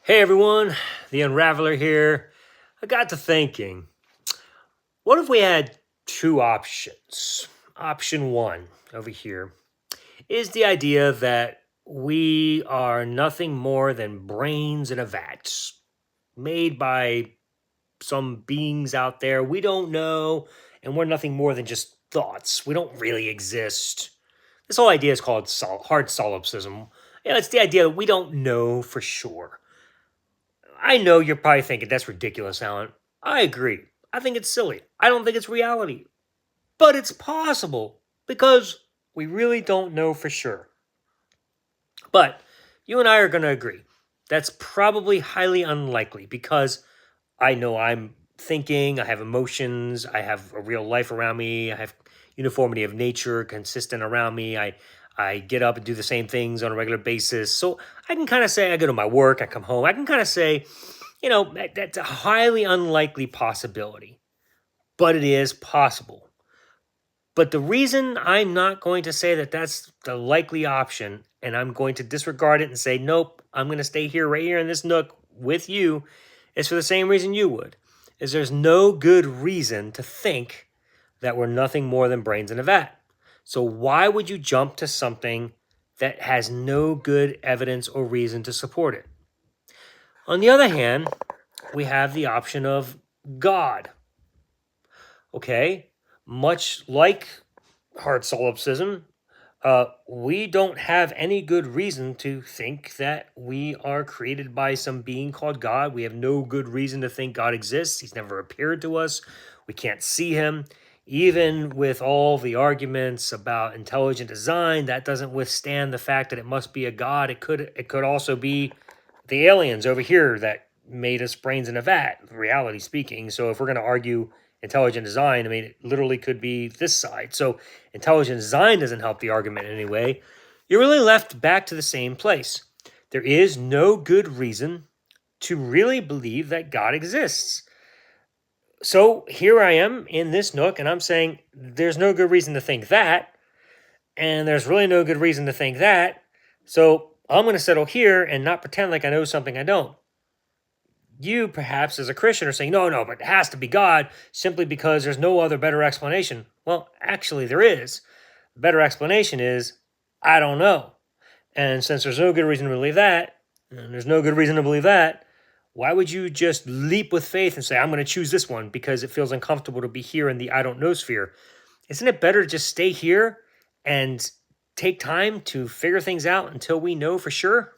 Hey everyone, the Unraveler here. I got to thinking, what if we had two options? Option one over here is the idea that we are nothing more than brains in a vat, made by some beings out there we don't know, and we're nothing more than just thoughts. We don't really exist. This whole idea is called hard solipsism. It's the idea that we don't know for sure. I know you're probably thinking that's ridiculous, Alan. I agree. I think it's silly. I don't think it's reality. But it's possible because we really don't know for sure. But you and I are going to agree. That's probably highly unlikely because I know I'm thinking, I have emotions, I have a real life around me, I have uniformity of nature consistent around me. I get up and do the same things on a regular basis. So I can kind of say I go to my work, I come home. I can kind of say, that's a highly unlikely possibility, but it is possible. But the reason I'm not going to say that that's the likely option and I'm going to disregard it and say, nope, I'm going to stay here right here in this nook with you is for the same reason you would. Is there's no good reason to think that we're nothing more than brains in a vat. So why would you jump to something that has no good evidence or reason to support it? On the other hand, we have the option of God. Okay, much like hard solipsism, we don't have any good reason to think that we are created by some being called God. We have no good reason to think God exists. He's never appeared to us. We can't see him. Even with all the arguments about intelligent design, that doesn't withstand the fact that it must be a God. It could also be the aliens over here that made us brains in a vat, reality speaking. So if we're going to argue intelligent design, I mean, it literally could be this side. So intelligent design doesn't help the argument in any way. You're really left back to the same place. There is no good reason to really believe that God exists. So here I am in this nook, and I'm saying there's no good reason to think that, and there's really no good reason to think that. So I'm going to settle here and not pretend like I know something I don't. You, perhaps, as a Christian, are saying, no, but it has to be God simply because there's no other better explanation. Well, actually, there is. The better explanation is, I don't know. And since there's no good reason to believe that, and there's no good reason to believe that, why would you just leap with faith and say, I'm going to choose this one because it feels uncomfortable to be here in the I don't know sphere? Isn't it better to just stay here and take time to figure things out until we know for sure?